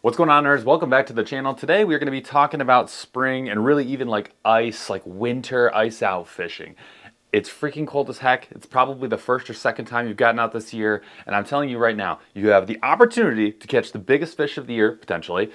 What's going on, nerds? Welcome back to the channel. Today we're going to be talking about spring and really even like ice, like winter ice out fishing. It's freaking cold as heck. It's probably the first or second time you've gotten out this year, and I'm telling you right now, you have the opportunity to catch the biggest fish of the year, potentially.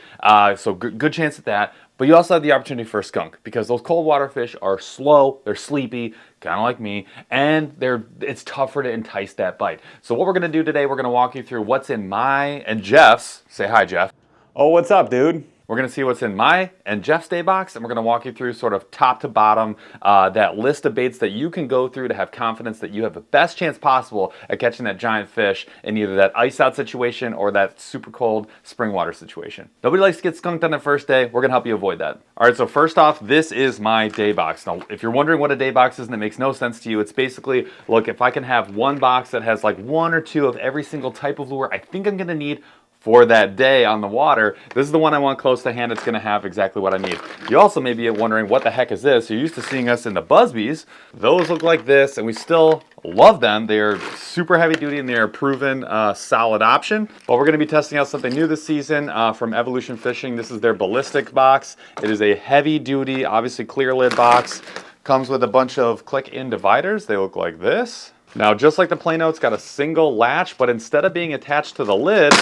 So good chance at that. But you also have the opportunity for a skunk because those cold water fish are slow, they're sleepy, kind of like me, and it's tougher to entice that bite. So what we're going to do today, we're going to walk you through what's in my and Jeff's. Say hi, Jeff. Oh, what's up, dude? We're going to see what's in my and Jeff's day box, and we're going to walk you through sort of top to bottom that list of baits that you can go through to have confidence that you have the best chance possible at catching that giant fish in either that ice out situation or that super cold spring water situation. Nobody likes to get skunked on their first day. We're going to help you avoid that. All right, so first off, this is my day box. Now, if you're wondering what a day box is and it makes no sense to you, it's basically, look, if I can have one box that has like one or two of every single type of lure I think I'm going to need for that day on the water, this is the one I want close to hand. It's going to have exactly what I need. You also may be wondering, what the heck is this? You're used to seeing us in the Busbies. Those look like this, and we still love them. They are super heavy duty, and they are a proven solid option. But we're going to be testing out something new this season from Evolution Fishing. This is their ballistic box. It is a heavy duty, obviously clear lid box. Comes with a bunch of click-in dividers. They look like this. Now, just like the Plano, it's got a single latch, but instead of being attached to the lid,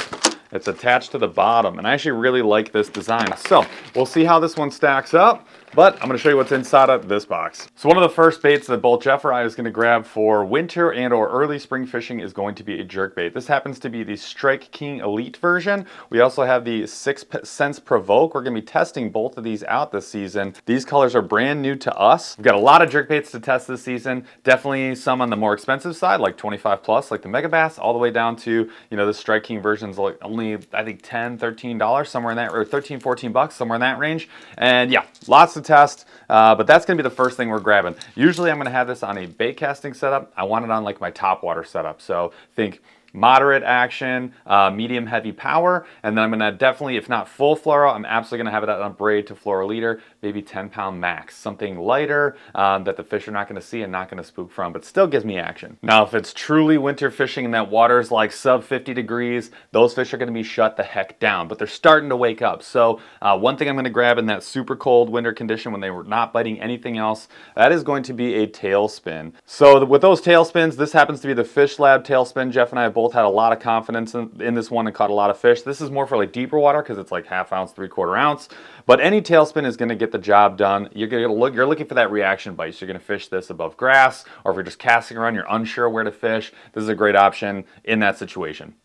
it's attached to the bottom, and I actually really like this design. So we'll see how this one stacks up, but I'm going to show you what's inside of this box. So one of the first baits that both Jeff or I is going to grab for winter and or early spring fishing is going to be a jerkbait. This happens to be the Strike King Elite version. We also have the 6 Cents Provoke. We're going to be testing both of these out this season. These colors are brand new to us. We've got a lot of jerkbaits to test this season. Definitely some on the more expensive side, like 25 plus, like the Mega Bass, all the way down to, you know, the Strike King version's like only, I think, $10, $13, somewhere in that, or 13, 14 bucks, somewhere in that range. And yeah, lots to test, but that's going to be the first thing we're grabbing. Usually I'm going to have this on a bait casting setup. I want it on like my top water setup. So think moderate action, medium heavy power, and then I'm gonna definitely, if not full fluoro, I'm absolutely gonna have it on a braid to fluoroliter, maybe 10-pound max, something lighter that the fish are not gonna see and not gonna spook from, but still gives me action. Now, if it's truly winter fishing and that water's like sub 50 degrees, those fish are gonna be shut the heck down, but they're starting to wake up. So one thing I'm gonna grab in that super cold winter condition when they were not biting anything else, that is going to be a tailspin. So with those tailspins, this happens to be the Fish Lab tailspin. Jeff and I have both had a lot of confidence in this one and caught a lot of fish. This is more for like deeper water because it's like ½ ounce, 3/4 ounce. But any tailspin is going to get the job done. You're looking for that reaction bite. So you're going to fish this above grass, or if you're just casting around, you're unsure where to fish. This is a great option in that situation.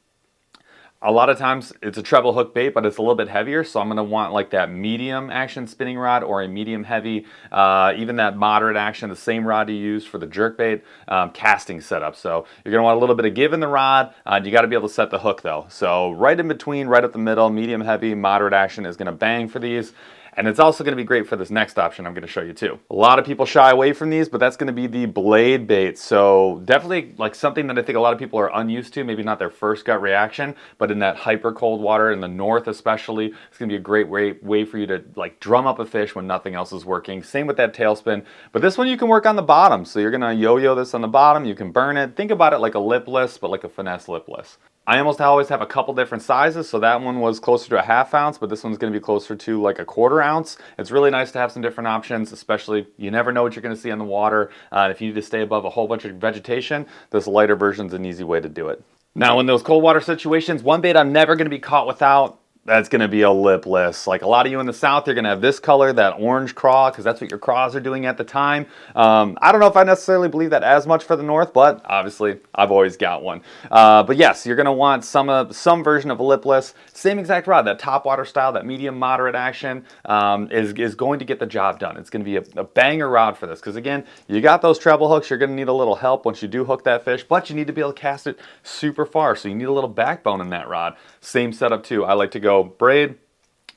A lot of times it's a treble hook bait, but it's a little bit heavier, so I'm going to want like that medium action spinning rod or a medium heavy, even that moderate action, the same rod you use for the jerkbait casting setup. So you're going to want a little bit of give in the rod. You got to be able to set the hook though. So right in between, right up the middle, medium heavy, moderate action is going to bang for these. And it's also going to be great for this next option I'm going to show you too. A lot of people shy away from these, but that's going to be the blade bait. So definitely like something that I think a lot of people are unused to, maybe not their first gut reaction, but in that hyper cold water in the north especially, it's going to be a great way for you to like drum up a fish when nothing else is working. Same with that tailspin, but this one you can work on the bottom. So you're going to yo-yo this on the bottom, you can burn it. Think about it like a lipless, but like a Finesse lipless. I almost always have a couple different sizes, so that one was closer to a ½ ounce, but this one's going to be closer to like a ¼ ounce. It's really nice to have some different options, especially you never know what you're going to see on the water. If you need to stay above a whole bunch of vegetation, this lighter version is an easy way to do it. Now, in those cold water situations, one bait I'm never going to be caught without, that's going to be a lipless. Like a lot of you in the South, you're going to have this color, that orange craw, because that's what your craws are doing at the time. I don't know if I necessarily believe that as much for the North, but obviously I've always got one. But yes, you're going to want some version of a lipless. Same exact rod, that top water style, that medium moderate action is going to get the job done. It's going to be a banger rod for this, because again, you got those treble hooks. You're going to need a little help once you do hook that fish, but you need to be able to cast it super far, so you need a little backbone in that rod. Same setup too. I like to go braid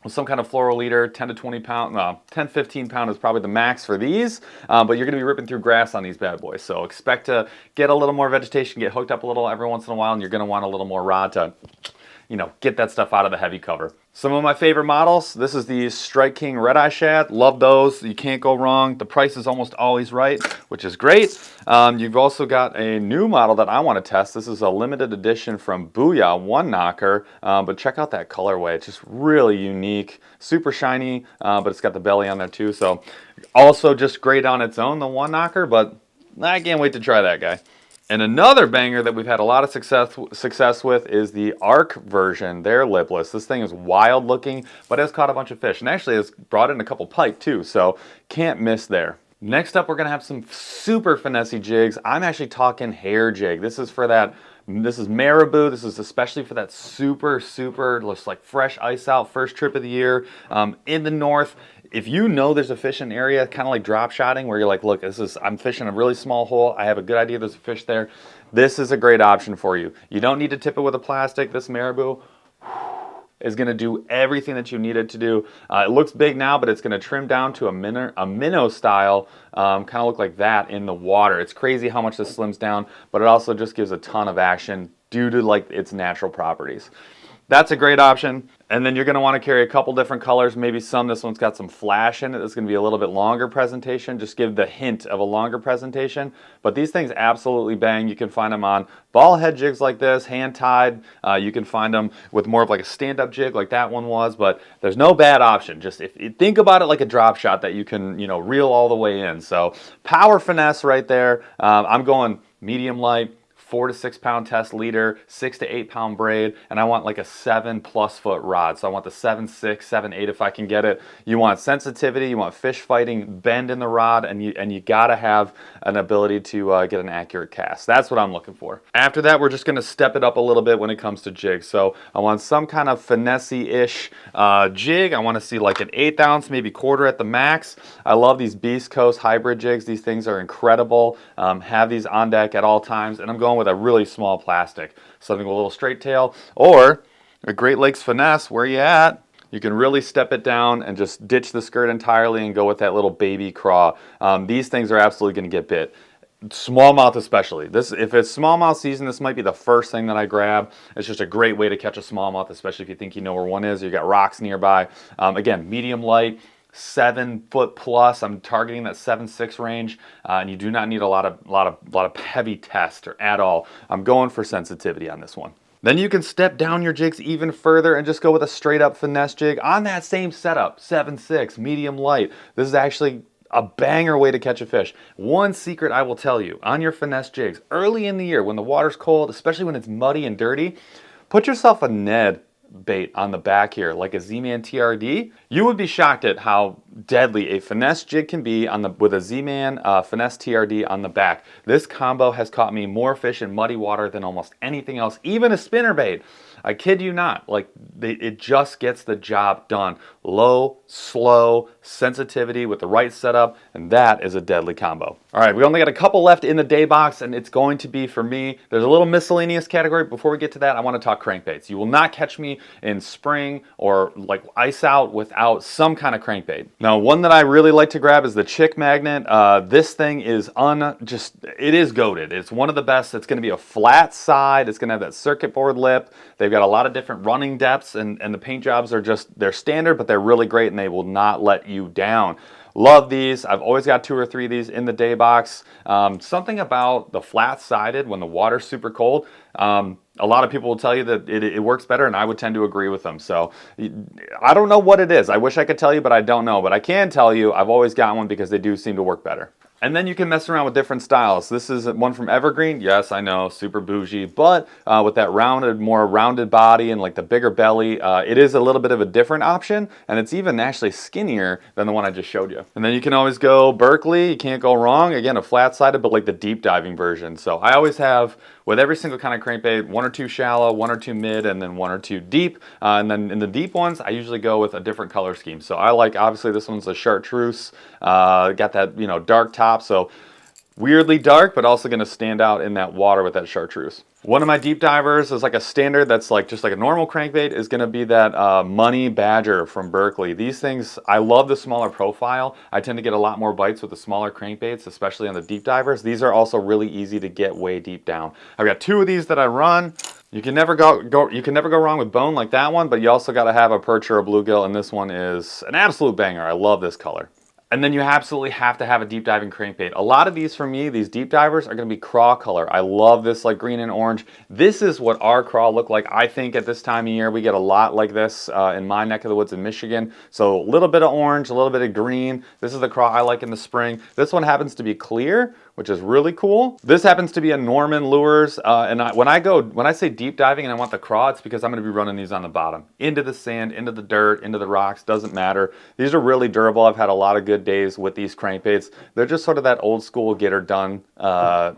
with some kind of fluoroliter, 10 to 20 pound, 10, 15 pound is probably the max for these, but you're going to be ripping through grass on these bad boys. So expect to get a little more vegetation, get hooked up a little every once in a while, and you're going to want a little more rod to you know, get that stuff out of the heavy cover. Some of my favorite models, this is the Strike King Red Eye Shad. Love those. You can't go wrong. The price is almost always right, which is great. You've also got a new model that I want to test. This is a limited edition from Booyah, One Knocker. But check out that colorway. It's just really unique, super shiny, but it's got the belly on there too. So also just great on its own, the One Knocker, but I can't wait to try that guy. And another banger that we've had a lot of success with is the Arc version. They're lipless. This thing is wild looking, but has caught a bunch of fish. And actually has brought in a couple pike too, so can't miss there. Next up, we're gonna have some super finessey jigs. I'm actually talking hair jig. This is for that, this is marabou. This is especially for that super, just like fresh ice out first trip of the year in the north. If you know there's a fish in an area, kind of like drop shotting, where you're like, look, I'm fishing a really small hole. I have a good idea there's a fish there. This is a great option for you. You don't need to tip it with a plastic. This marabou is going to do everything that you need it to do. It looks big now, but it's going to trim down to a minnow style, kind of look like that in the water. It's crazy how much this slims down, but it also just gives a ton of action due to like its natural properties. That's a great option. And then you're going to want to carry a couple different colors, maybe some. This one's got some flash in it. It's going to be a little bit longer presentation, just give the hint of a longer presentation. But these things absolutely bang. You can find them on ball head jigs like this, hand tied. You can find them with more of like a stand-up jig like that one was, but there's no bad option. Just if you think about it like a drop shot that you can, you know, reel all the way in. So power finesse right there. I'm going medium light. 4 to 6 pound test leader, 6 to 8 pound braid, and I want like a 7+ foot rod. So I want the 7.6, 7.8 if I can get it. You want sensitivity, you want fish fighting, bend in the rod, and you gotta have an ability to get an accurate cast. That's what I'm looking for. After that, we're just gonna step it up a little bit when it comes to jigs. So I want some kind of finesse-ish jig. I want to see like an 1/8 ounce, maybe quarter at the max. I love these Beast Coast hybrid jigs. These things are incredible. Have these on deck at all times, and I'm going with a really small plastic, something with a little straight tail, or a Great Lakes Finesse. Where you at? You can really step it down and just ditch the skirt entirely and go with that little baby craw. These things are absolutely going to get bit. Smallmouth especially. If it's smallmouth season, this might be the first thing that I grab. It's just a great way to catch a smallmouth, especially if you think you know where one is, or you got rocks nearby. Again, medium light, 7 foot plus. I'm targeting that 7.6 range, and you do not need a lot of heavy test or at all. I'm going for sensitivity on this one. Then you can step down your jigs even further and just go with a straight up finesse jig on that same setup, 7.6 medium light. This is actually a banger way to catch a fish. One secret I will tell you on your finesse jigs early in the year when the water's cold, especially when it's muddy and dirty, put yourself a Ned bait on the back here, like a Z-Man TRD. You would be shocked at how deadly a finesse jig can be with a Z-Man Finesse TRD on the back. This combo has caught me more fish in muddy water than almost anything else, even a spinnerbait. I kid you not. Like, it just gets the job done. Low, slow, sensitivity with the right setup, and that is a deadly combo. All right, we only got a couple left in the day box, and it's going to be for me. There's a little miscellaneous category. Before we get to that, I want to talk crankbaits. You will not catch me in spring or like ice out without some kind of crankbait. Now, one that I really like to grab is the Chick Magnet. This thing is it is goated. It's one of the best. It's going to be a flat side. It's going to have that circuit board lip. They've got a lot of different running depths, and the paint jobs are they're standard, but they're really great, and they will not let you down. Love these. I've always got 2 or 3 of these in the day box. Something about the flat-sided when the water's super cold, a lot of people will tell you that it works better, and I would tend to agree with them. So I don't know what it is. I wish I could tell you, but I don't know. But I can tell you I've always got one because they do seem to work better. And then you can mess around with different styles. This is one from Evergreen. Yes, I know, super bougie, but with that more rounded body and like the bigger belly, it is a little bit of a different option, and it's even actually skinnier than the one I just showed you. And then you can always go Berkeley. You can't go wrong. Again, a flat-sided, but like the deep diving version. So I always have, with every single kind of crankbait, 1 or 2 shallow, 1 or 2 mid, and then 1 or 2 deep. And then in the deep ones, I usually go with a different color scheme. So I like, obviously, this one's a chartreuse. Got that, dark top. So weirdly dark, but also going to stand out in that water with that chartreuse. One of my deep divers is like a standard that's like just like a normal crankbait is going to be that Money Badger from Berkeley. These things, I love the smaller profile. I tend to get a lot more bites with the smaller crankbaits, especially on the deep divers. These are also really easy to get way deep down. I've got 2 of these that I run. You can never go wrong with bone like that one, but you also got to have a perch or a bluegill, and this one is an absolute banger. I love this color. And then you absolutely have to have a deep diving crankbait. A lot of these for me, these deep divers are gonna be craw color. I love this like green and orange. This is what our craw look like. I think at this time of year, we get a lot like this in my neck of the woods in Michigan. So a little bit of orange, a little bit of green. This is the craw I like in the spring. This one happens to be clear, which is really cool. This happens to be a Norman Lures, when I say deep diving and I want the craw, it's because I'm gonna be running these on the bottom. Into the sand, into the dirt, into the rocks, doesn't matter. These are really durable. I've had a lot of good days with these crankbaits. They're just sort of that old school get her done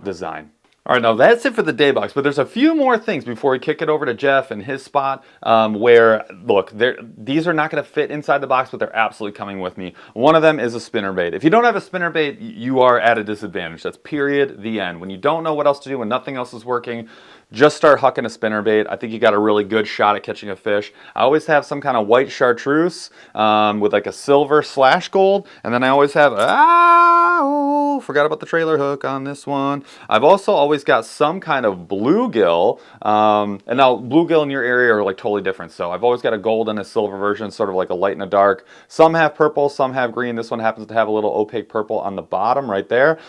design. All right, now that's it for the day box, but there's a few more things before we kick it over to Jeff and his spot where, look, these are not gonna fit inside the box, but they're absolutely coming with me. One of them is a spinnerbait. If you don't have a spinnerbait, you are at a disadvantage. That's period, the end. When you don't know what else to do, when nothing else is working, just start hucking a spinnerbait. I think you got a really good shot at catching a fish. I always have some kind of white chartreuse with like a silver / gold, and then I always have, forgot about the trailer hook on this one. I've also always got some kind of bluegill, and now bluegill in your area are like totally different. So I've always got a gold and a silver version, sort of like a light and a dark. Some have purple, some have green. This one happens to have a little opaque purple on the bottom right there.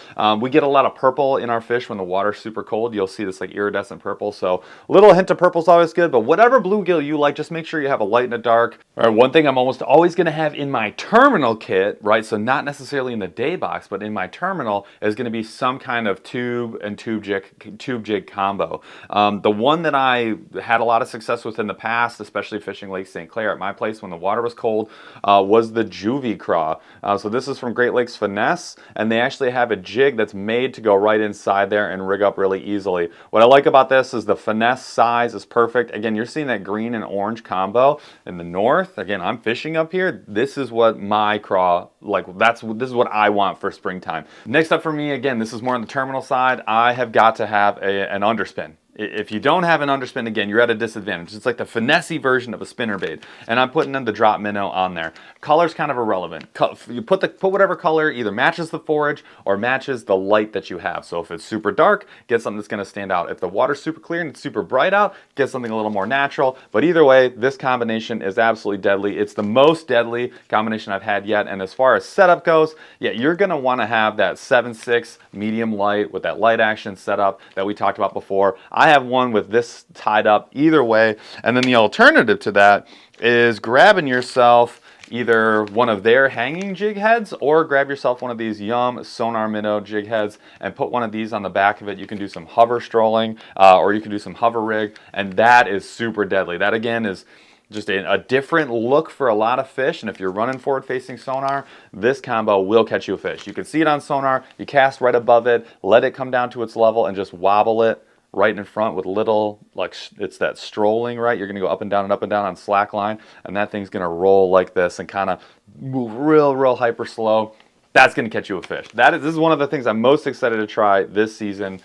We get a lot of purple in our fish when the water's super cold. You'll see this like iridescent purple. So a little hint of purple is always good, but whatever bluegill you like, just make sure you have a light and a dark. All right, one thing I'm almost always gonna have in my terminal kit, right? So not necessarily in the day box, but in my terminal is gonna be some kind of tube and tube jig combo. The one that I had a lot of success with in the past, especially fishing Lake St. Clair at my place when the water was cold, was the juvie craw. So this is from Great Lakes Finesse, and they actually have a jig that's made to go right inside there and rig up really easily. What I like about this is the Finesse size is perfect. Again, you're seeing that green and orange combo in the north. Again, I'm fishing up here. This is what my craw, like this is what I want for springtime. Next up for me, again, this is more on the terminal side. I have got to have an underspin. If you don't have an underspin, again, you're at a disadvantage. It's like the finesse version of a spinnerbait, and I'm putting in the drop minnow on there. Color's kind of irrelevant. You put whatever color either matches the forage or matches the light that you have. So if it's super dark, get something that's going to stand out. If the water's super clear and it's super bright out, get something a little more natural. But either way, this combination is absolutely deadly. It's the most deadly combination I've had yet. And as far as setup goes, yeah, you're going to want to have that 7/6 medium light with that light action setup that we talked about before. I have one with this tied up either way. And then the alternative to that is grabbing yourself either one of their hanging jig heads or grab yourself one of these Yum Sonar Minnow jig heads and put one of these on the back of it. You can do some hover strolling or you can do some hover rig, and that is super deadly. That again is just a different look for a lot of fish, and if you're running forward-facing sonar, this combo will catch you a fish. You can see it on sonar, you cast right above it, let it come down to its level and just wobble it right in front with little, like it's that strolling, right? You're gonna go up and down on slack line, and that thing's gonna roll like this and kind of move real hyper slow. That's gonna catch you a fish. This is one of the things I'm most excited to try this season,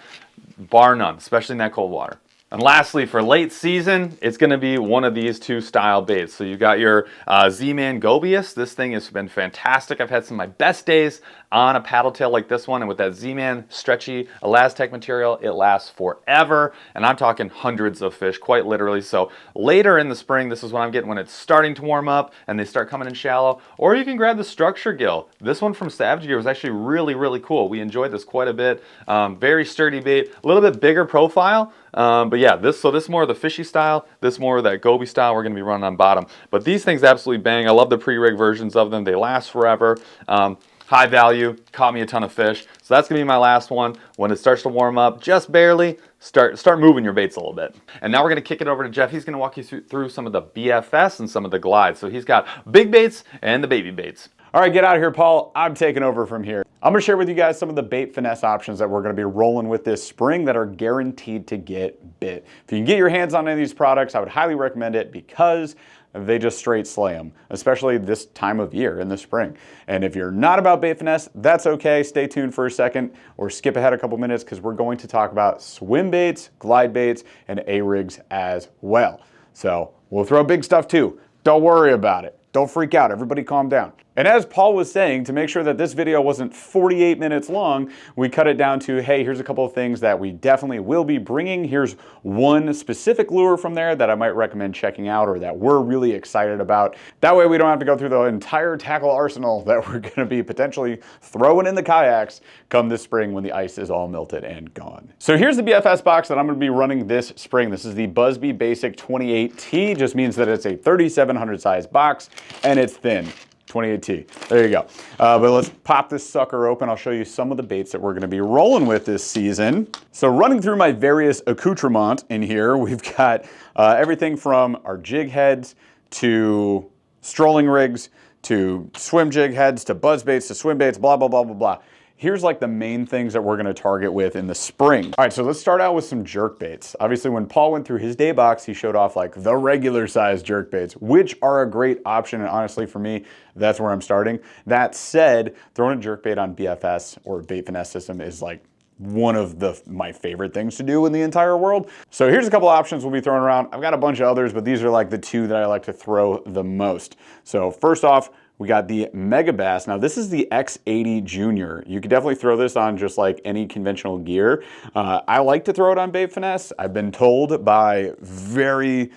bar none, especially in that cold water. And lastly, for late season, it's going to be one of these two style baits. So you got your Z-Man Gobius. This thing has been fantastic. I've had some of my best days on a paddle tail like this one, and with that Z-Man stretchy Elastec material, it lasts forever, and I'm talking hundreds of fish, quite literally. So later in the spring, this is what I'm getting when it's starting to warm up and they start coming in shallow, or you can grab the structure gill. This one from Savage Gear was actually really cool. We enjoyed this quite a bit. Very sturdy bait, a little bit bigger profile, but yeah, this more of the fishy style, this more of that goby style we're going to be running on bottom. But these things absolutely bang. I love the pre-rig versions of them. They last forever. High value, caught me a ton of fish. So that's gonna be my last one. When it starts to warm up, just barely, start moving your baits a little bit. And now we're gonna kick it over to Jeff. He's gonna walk you through some of the BFS and some of the glides. So he's got big baits and the baby baits. All right, get out of here, Paul. I'm taking over from here. I'm gonna share with you guys some of the bait finesse options that we're gonna be rolling with this spring that are guaranteed to get bit. If you can get your hands on any of these products, I would highly recommend it because they just straight slay them, especially this time of year in the spring. And if you're not about bait finesse, that's okay. Stay tuned for a second or skip ahead a couple minutes because we're going to talk about swim baits, glide baits, and A-rigs as well. So we'll throw big stuff too. Don't worry about it. Don't freak out. Everybody calm down. And as Paul was saying, to make sure that this video wasn't 48 minutes long, we cut it down to, hey, here's a couple of things that we definitely will be bringing. Here's one specific lure from there that I might recommend checking out or that we're really excited about. That way we don't have to go through the entire tackle arsenal that we're gonna be potentially throwing in the kayaks come this spring when the ice is all melted and gone. So here's the BFS box that I'm gonna be running this spring. This is the Busby Basic 28T, just means that it's a 3700 size box and it's thin. 28T. There you go. But let's pop this sucker open. I'll show you some of the baits that we're going to be rolling with this season. So running through my various accoutrements in here, we've got everything from our jig heads to strolling rigs to swim jig heads to buzz baits to swim baits, blah, blah, blah, blah, blah. Here's like the main things that we're gonna target with in the spring. All right, so let's start out with some jerk baits. Obviously, when Paul went through his day box, he showed off like the regular size jerk baits, which are a great option. And honestly, for me, that's where I'm starting. That said, throwing a jerk bait on BFS or bait finesse system is like one of my favorite things to do in the entire world. So here's a couple options we'll be throwing around. I've got a bunch of others, but these are like the two that I like to throw the most. So first off, we got the Mega Bass. Now this is the X80 Junior. You could definitely throw this on just like any conventional gear. I like to throw it on bait finesse. I've been told by very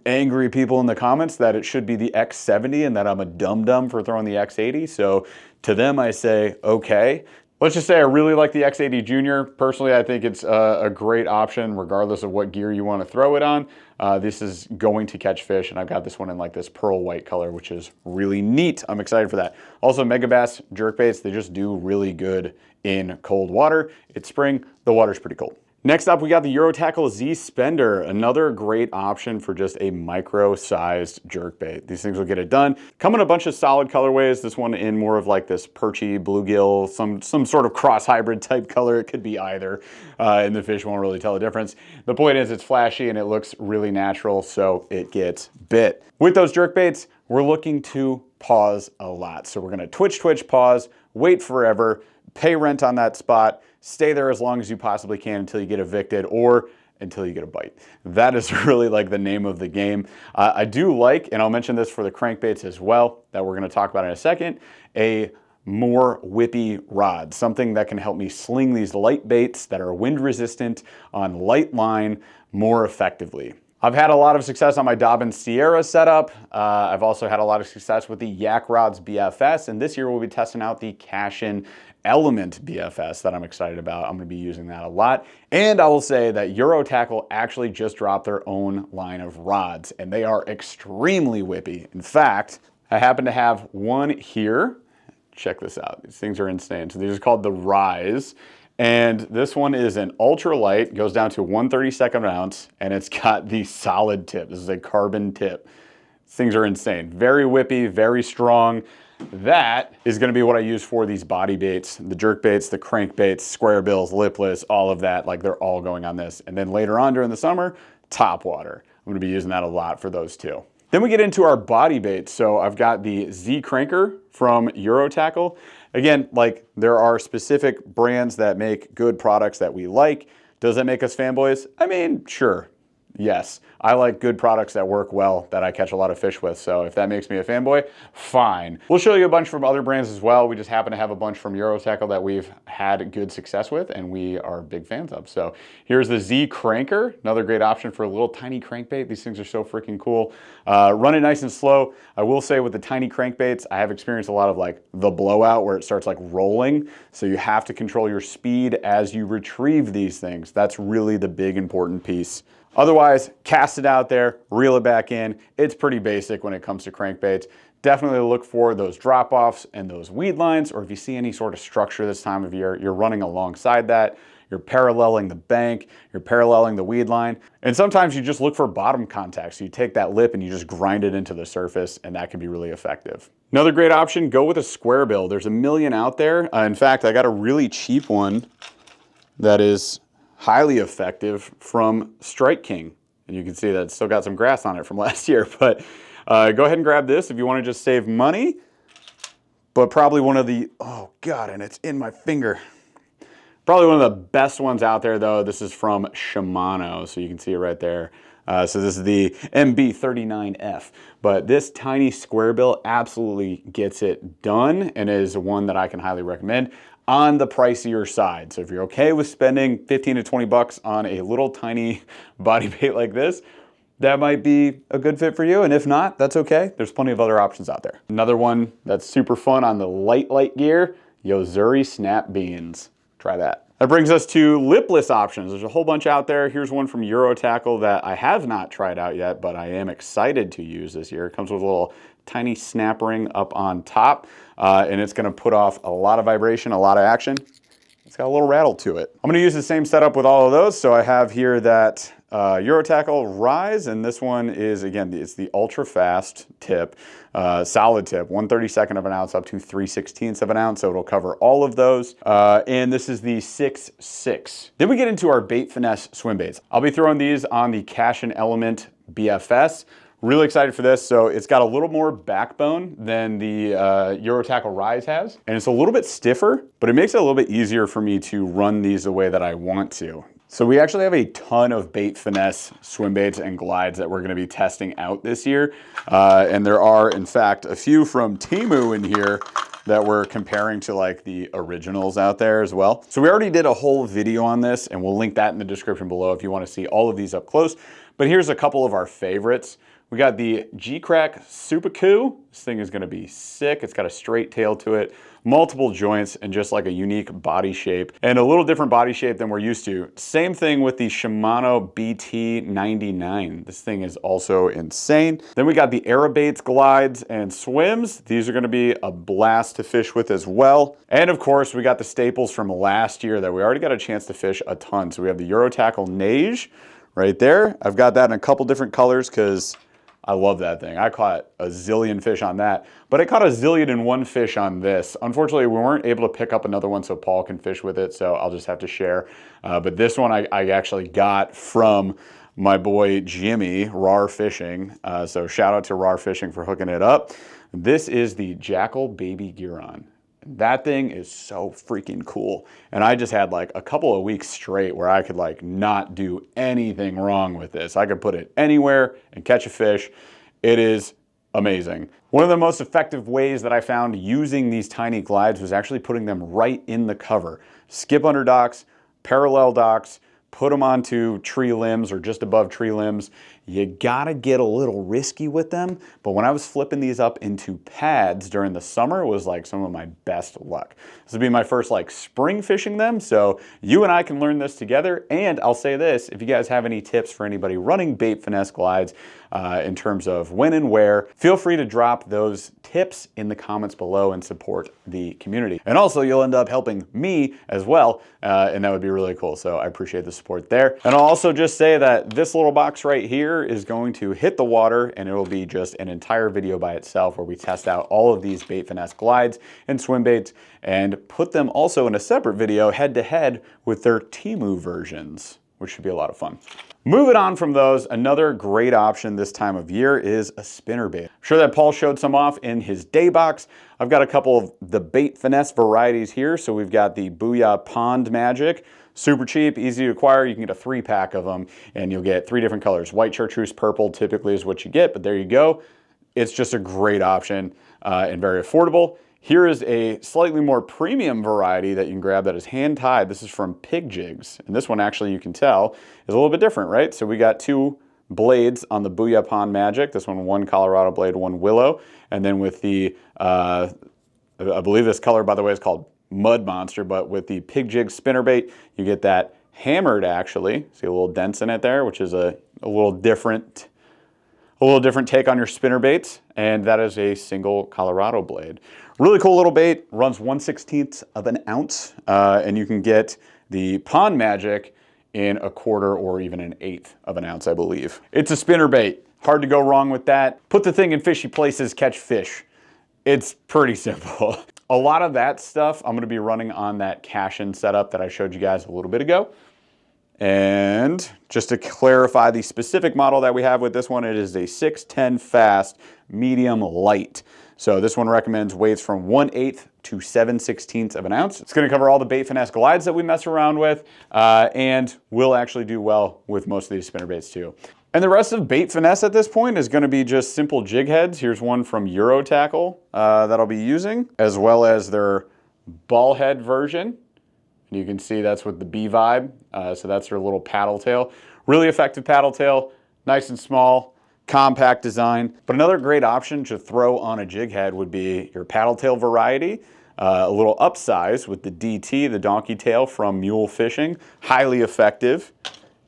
angry people in the comments that it should be the X70 and that I'm a dum-dum for throwing the X80. So to them I say, okay. Let's just say I really like the X80 Junior. Personally, I think it's a great option regardless of what gear you want to throw it on. This is going to catch fish, and I've got this one in like this pearl white color, which is really neat. I'm excited for that. Also, Mega Bass jerkbaits, they just do really good in cold water. It's spring, the water's pretty cold. Next up, we got the Eurotackle Z Spender, another great option for just a micro-sized jerkbait. These things will get it done. Come in a bunch of solid colorways. This one in more of like this perchy, bluegill, some sort of cross-hybrid type color. It could be either, and the fish won't really tell the difference. The point is it's flashy and it looks really natural, so it gets bit. With those jerkbaits, we're looking to pause a lot. So we're gonna twitch, pause, wait forever, pay rent on that spot, stay there as long as you possibly can until you get evicted or until you get a bite. That is really like the name of the game. I do like, and I'll mention this for the crankbaits as well, that we're gonna talk about in a second, a more whippy rod, something that can help me sling these light baits that are wind resistant on light line more effectively. I've had a lot of success on my Dobbins Sierra setup. I've also had a lot of success with the Yak Rods BFS, and this year we'll be testing out the Cashin Element BFS that I'm excited about. I'm gonna be using that a lot. And I will say that Eurotackle actually just dropped their own line of rods, and they are extremely whippy. In fact, I happen to have one here. Check this out. These things are insane. So these are called the Rise. And this one is an ultralight, goes down to 1/32 ounce, and it's got the solid tip. This is a carbon tip. These things are insane. Very whippy, very strong. That is going to be what I use for these body baits, the jerk baits, the crank baits, square bills, lipless, all of that. Like they're all going on this. And then later on during the summer, top water. I'm going to be using that a lot for those too. Then we get into our body baits. So I've got the Z Cranker from Eurotackle. Again, like there are specific brands that make good products that we like. Does that make us fanboys? I mean, sure. Yes, I like good products that work well, that I catch a lot of fish with. So if that makes me a fanboy, fine. We'll show you a bunch from other brands as well. We just happen to have a bunch from Eurotackle that we've had good success with and we are big fans of. So here's the Z Cranker, another great option for a little tiny crankbait. These things are so freaking cool. Run it nice and slow. I will say with the tiny crankbaits, I have experienced a lot of like the blowout where it starts like rolling. So you have to control your speed as you retrieve these things. That's really the big important piece. Otherwise, cast it out there, reel it back in. It's pretty basic when it comes to crankbaits. Definitely look for those drop-offs and those weed lines, or if you see any sort of structure this time of year, you're running alongside that, you're paralleling the bank, you're paralleling the weed line, and sometimes you just look for bottom contact. So you take that lip and you just grind it into the surface, and that can be really effective. Another great option, go with a square bill. There's a million out there. In fact, I got a really cheap one that is highly effective from Strike King. And you can see that it's still got some grass on it from last year, but go ahead and grab this if you want to just save money. But probably one of the, oh God, and it's in my finger. Probably one of the best ones out there though. This is from Shimano, so you can see it right there. So this is the MB39F. But this tiny square bill absolutely gets it done and is one that I can highly recommend on the pricier side. So if you're okay with spending 15 to 20 bucks on a little tiny body bait like this, that might be a good fit for you. And if not, that's okay. There's plenty of other options out there. Another one that's super fun on the light gear, Yo-Zuri Snap Beans. Try that. That brings us to lipless options. There's a whole bunch out there. Here's one from Eurotackle that I have not tried out yet, but I am excited to use this year. It comes with a little tiny snap ring up on top, and it's gonna put off a lot of vibration, a lot of action. It's got a little rattle to it. I'm gonna use the same setup with all of those. So I have here that Eurotackle Rise, and this one is, again, it's the ultra fast tip, solid tip, 1/32 of an ounce up to 3/16 of an ounce, so it'll cover all of those. And this is the 6.6. Then we get into our Bait Finesse swim baits. I'll be throwing these on the Cash and Element BFS. Really excited for this. So it's got a little more backbone than the Eurotackle Rise has, and it's a little bit stiffer, but it makes it a little bit easier for me to run these the way that I want to. So we actually have a ton of Bait Finesse swim baits and glides that we're gonna be testing out this year. And there are, in fact, a few from Temu in here that we're comparing to like the originals out there as well. So we already did a whole video on this, and we'll link that in the description below if you wanna see all of these up close. But here's a couple of our favorites. We got the G-Crack Supaku. This thing is gonna be sick. It's got a straight tail to it, multiple joints, and just like a unique body shape, and a little different body shape than we're used to. Same thing with the Shimano BT99. This thing is also insane. Then we got the Aerobaits glides and swims. These are gonna be a blast to fish with as well. And of course, we got the staples from last year that we already got a chance to fish a ton. So we have the Eurotackle Neige right there. I've got that in a couple different colors because I love that thing. I caught a zillion fish on that, but I caught a zillion and one fish on this. Unfortunately, we weren't able to pick up another one so Paul can fish with it, so I'll just have to share. But this one I actually got from my boy Jimmy, Rar Fishing. So shout out to Rar Fishing for hooking it up. This is the Jackal Baby Giron. That thing is so freaking cool. And I just had like a couple of weeks straight where I could like not do anything wrong with this. I could put it anywhere and catch a fish. It is amazing. One of the most effective ways that I found using these tiny glides was actually putting them right in the cover. Skip under docks, parallel docks, put them onto tree limbs or just above tree limbs. You gotta get a little risky with them, but when I was flipping these up into pads during the summer, it was like some of my best luck. This will be my first like spring fishing them, so you and I can learn this together. And I'll say this, if you guys have any tips for anybody running Bait Finesse glides in terms of when and where, feel free to drop those tips in the comments below and support the community. And also you'll end up helping me as well, and that would be really cool. So I appreciate the support there. And I'll also just say that this little box right here is going to hit the water, and it will be just an entire video by itself where we test out all of these Bait Finesse glides and swim baits and put them also in a separate video head to head with their Temu versions, which should be a lot of fun. Moving on from those, another great option this time of year is a spinnerbait. I'm sure that Paul showed some off in his day box. I've got a couple of the Bait Finesse varieties here. So we've got the Booyah Pond Magic. Super cheap, easy to acquire. You can get a 3-pack of them and you'll get 3 different colors. White chartreuse purple typically is what you get, but there you go. It's just a great option and very affordable. Here is a slightly more premium variety that you can grab that is hand tied. This is from Pig Jigs. And this one actually, you can tell, is a little bit different, right? So we got 2 blades on the Booyah Pond Magic. This one Colorado blade, 1 willow. And then with the, I believe this color, by the way, is called Mud Monster, but with the Pig Jig spinnerbait, you get that hammered actually. See a little dents in it there, which is a little different take on your spinnerbaits, and that is a single Colorado blade. Really cool little bait, runs 1/16 of an ounce, and you can get the Pond Magic in a 1/4 or even an 1/8 of an ounce, I believe. It's a spinnerbait, hard to go wrong with that. Put the thing in fishy places, catch fish. It's pretty simple. A lot of that stuff I'm gonna be running on that cash-in setup that I showed you guys a little bit ago. And just to clarify the specific model that we have with this one, it is a 610 fast, medium light. So this one recommends weights from 1/8 to 7/16 of an ounce. It's gonna cover all the Bait Finesse glides that we mess around with, and will actually do well with most of these spinnerbaits too. And the rest of Bait Finesse at this point is gonna be just simple jig heads. Here's one from Euro Tackle that I'll be using, as well as their ball head version. And you can see that's with the B vibe. So that's their little paddle tail. Really effective paddle tail, nice and small, compact design. But another great option to throw on a jig head would be your paddle tail variety. A little upsize with the DT, the donkey tail from Mule Fishing. Highly effective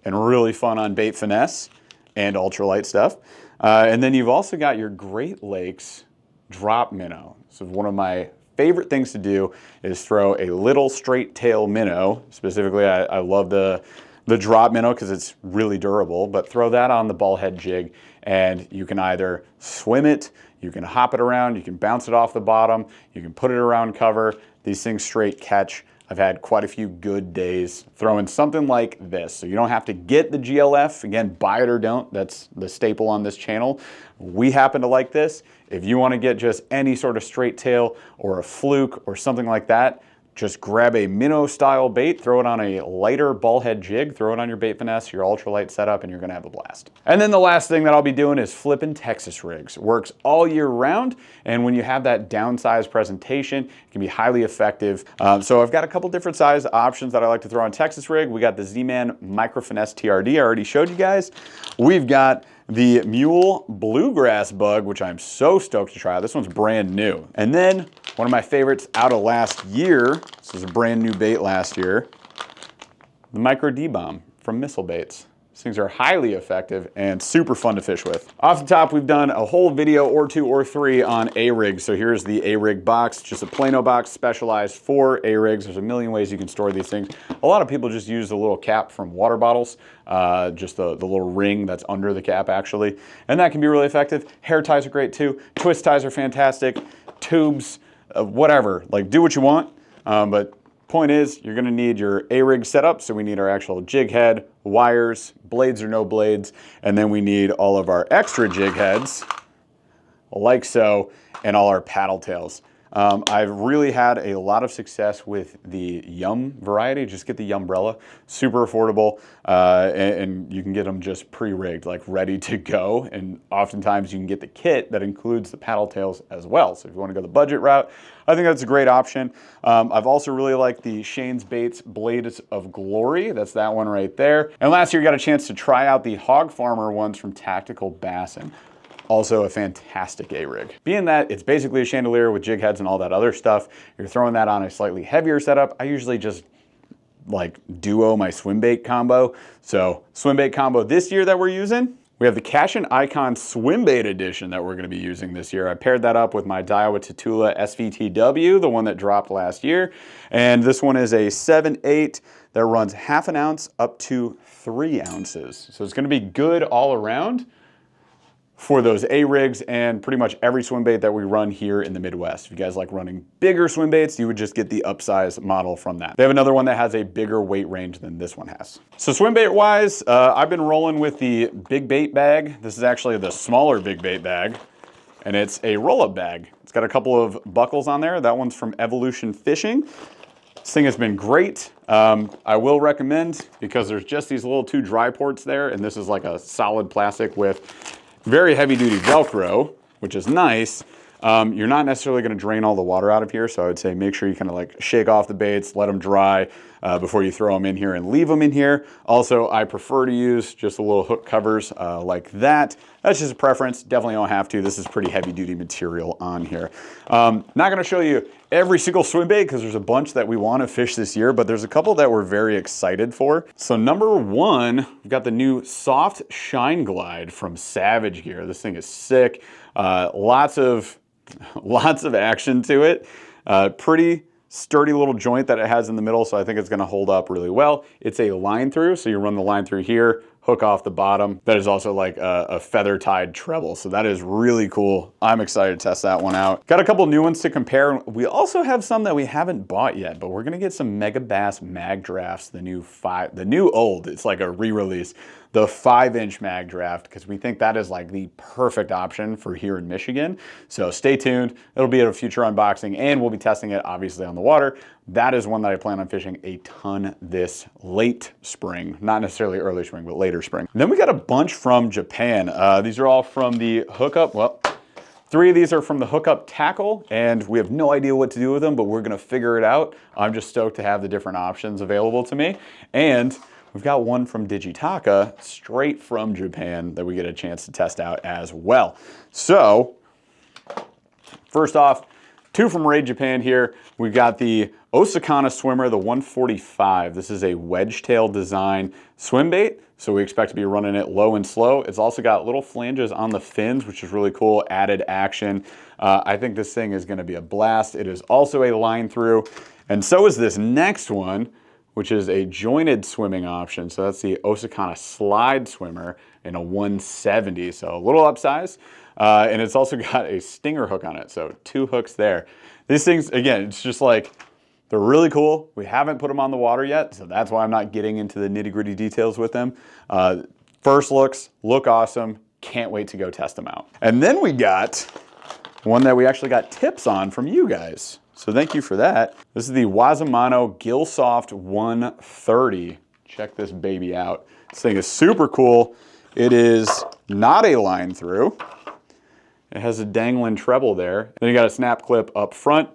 and really fun on Bait Finesse and ultralight stuff. And then you've also got your Great Lakes drop minnow. So one of my favorite things to do is throw a little straight tail minnow. Specifically, I love the drop minnow because it's really durable, but throw that on the ball head jig and you can either swim it, you can hop it around, you can bounce it off the bottom, you can put it around cover. These things straight catch. I've had quite a few good days throwing something like this. So you don't have to get the GLF. Again, buy it or don't. That's the staple on this channel. We happen to like this. If you want to get just any sort of straight tail or a fluke or something like that, just grab a minnow style bait, throw it on a lighter ball head jig, throw it on your Bait Finesse, your ultralight setup, and you're gonna have a blast. And then the last thing that I'll be doing is flipping Texas rigs. It works all year round, and when you have that downsized presentation, it can be highly effective. So I've got a couple different size options that I like to throw on Texas rig. We got the Z-Man Micro Finesse TRD, I already showed you guys. We've got the Mule Bluegrass Bug, which I'm so stoked to try. This one's brand new. And then one of my favorites out of last year, this is a brand new bait last year, the Micro D-Bomb from Missile Baits. These things are highly effective and super fun to fish with. Off the top, we've done a whole video or two or three on A-rigs. So here's the A-rig box, just a Plano box specialized for A-rigs. There's a million ways you can store these things. A lot of people just use the little cap from water bottles, just the little ring that's under the cap actually. And that can be really effective. Hair ties are great too. Twist ties are fantastic. Tubes, whatever, like do what you want. But point is, you're gonna need your A-rig setup, so we need our actual jig head, wires, blades or no blades, and then we need all of our extra jig heads, like so, and all our paddle tails. I've really had a lot of success with the Yum variety. Just get the Yumbrella, super affordable, and you can get them just pre-rigged, like ready to go. And oftentimes you can get the kit that includes the paddle tails as well. So if you want to go the budget route, I think that's a great option. I've also really liked the Shane's Baits Blades of Glory. That's that one right there. And last year, you got a chance to try out the Hog Farmer ones from Tactical Bassin. Also a fantastic A-rig. Being that it's basically a chandelier with jig heads and all that other stuff, you're throwing that on a slightly heavier setup. I usually just like duo my swim bait combo. So swim bait combo this year that we're using, we have the Cash and Icon swim bait edition that we're gonna be using this year. I paired that up with my Daiwa Tatula SVTW, the one that dropped last year. And this one is a 7/8 that runs 1/2 ounce up to 3 ounces. So it's gonna be good all around for those A-rigs and pretty much every swim bait that we run here in the Midwest. If you guys like running bigger swim baits, you would just get the upsize model from that. They have another one that has a bigger weight range than this one has. So swim bait wise, I've been rolling with the big bait bag. This is actually the smaller big bait bag, and it's a roll-up bag. It's got a couple of buckles on there. That one's from Evolution Fishing. This thing has been great. I will recommend, because there's just these little 2 dry ports there, and this is like a solid plastic with very heavy duty Velcro, which is nice. You're not necessarily gonna drain all the water out of here, so I would say make sure you kind of like shake off the baits, let them dry before you throw them in here and leave them in here. Also, I prefer to use just a little hook covers like that. That's just a preference, definitely don't have to. This is pretty heavy duty material on here. Not gonna show you every single swim bait because there's a bunch that we wanna fish this year, but there's a couple that we're very excited for. So number 1, we've got the new Soft Shine Glide from Savage Gear. This thing is sick. Lots of action to it. Pretty sturdy little joint that it has in the middle, so I think it's gonna hold up really well. It's a line through, so you run the line through here, hook off the bottom. That is also like a feather tied treble, so that is really cool. I'm excited to test that one out. Got a couple new ones to compare. We also have some that we haven't bought yet, but we're gonna get some Mega Bass Mag Drafts, the new old, it's like a re-release, the 5-inch mag draft, because we think that is like the perfect option for here in Michigan. So stay tuned. It'll be at a future unboxing, and we'll be testing it obviously on the water, that is one that I plan on fishing a ton this late spring. Not necessarily early spring, but later spring. Then we got a bunch from Japan. These are all from the hookup. Well, 3 of these are from the hookup tackle, and we have no idea what to do with them, but we're gonna figure it out. I'm just stoked to have the different options available to me. And we've got one from Digitaka, straight from Japan, that we get a chance to test out as well. So, first off, 2 from Raid Japan here. We've got the Osakana Swimmer, the 145. This is a wedge tail design swim bait, so we expect to be running it low and slow. It's also got little flanges on the fins, which is really cool, added action. I think this thing is gonna be a blast. It is also a line through, and so is this next one, which is a jointed swimming option. So that's the Osakana Slide Swimmer in a 170, so a little upsize. And it's also got a stinger hook on it, so 2 hooks there. These things, again, it's just like, they're really cool. We haven't put them on the water yet, so that's why I'm not getting into the nitty-gritty details with them. First looks, look awesome. Can't wait to go test them out. And then we got one that we actually got tips on from you guys. So thank you for that. This is the Wazamano Gilsoft 130. Check this baby out. This thing is super cool. It is not a line through. It has a dangling treble there. Then you got a snap clip up front.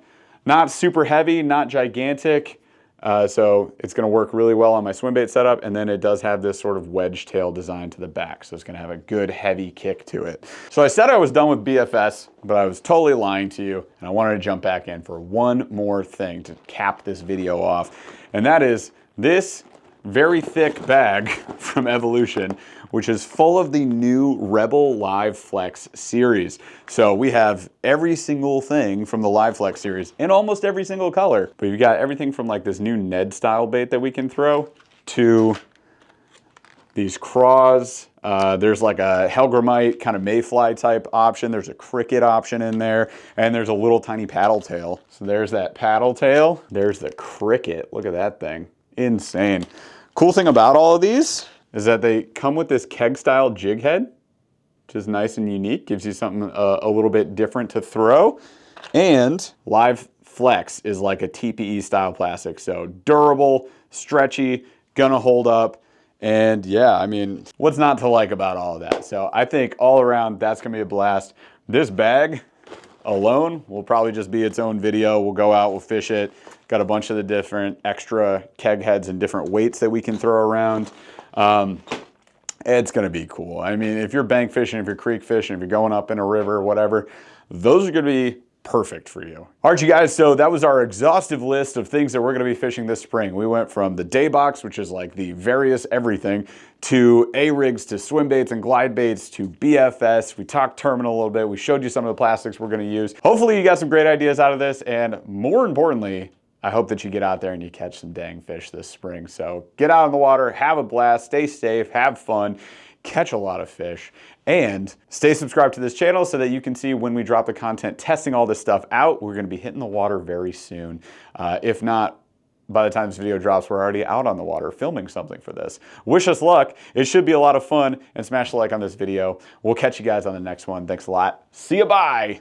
Not super heavy, not gigantic. So it's gonna work really well on my swim bait setup. And then it does have this sort of wedge tail design to the back. So it's gonna have a good heavy kick to it. So I said I was done with BFS, but I was totally lying to you. And I wanted to jump back in for one more thing to cap this video off. And that is this very thick bag from Evolution, which is full of the new Rebel Live Flex series. So we have every single thing from the Live Flex series in almost every single color. But you've got everything from like this new Ned style bait that we can throw to these craws. There's like a Helgramite kind of mayfly type option. There's a cricket option in there, and there's a little tiny paddle tail. So there's that paddle tail. There's the cricket. Look at that thing. Insane. Cool thing about all of these is that they come with this keg style jig head, which is nice and unique, gives you something a little bit different to throw. And Live Flex is like a TPE style plastic, so durable, stretchy, gonna hold up. And yeah, I mean, what's not to like about all of that? So I think all around, that's gonna be a blast. This bag alone will probably just be its own video. We'll go out, we'll fish it. Got a bunch of the different extra keg heads and different weights that we can throw around. It's gonna be cool. I mean, if you're bank fishing, if you're creek fishing, if you're going up in a river, whatever, those are gonna be perfect for you. All right, you guys, so that was our exhaustive list of things that we're gonna be fishing this spring. We went from the day box, which is like the various everything, to A-rigs, to swim baits and glide baits, to BFS. We talked terminal a little bit. We showed you some of the plastics we're gonna use. Hopefully you got some great ideas out of this, and more importantly, I hope that you get out there and you catch some dang fish this spring. So get out on the water, have a blast, stay safe, have fun, catch a lot of fish, and stay subscribed to this channel so that you can see when we drop the content testing all this stuff out. We're gonna be hitting the water very soon. If not, by the time this video drops, we're already out on the water filming something for this. Wish us luck. It should be a lot of fun, and smash the like on this video. We'll catch you guys on the next one. Thanks a lot. See ya, bye.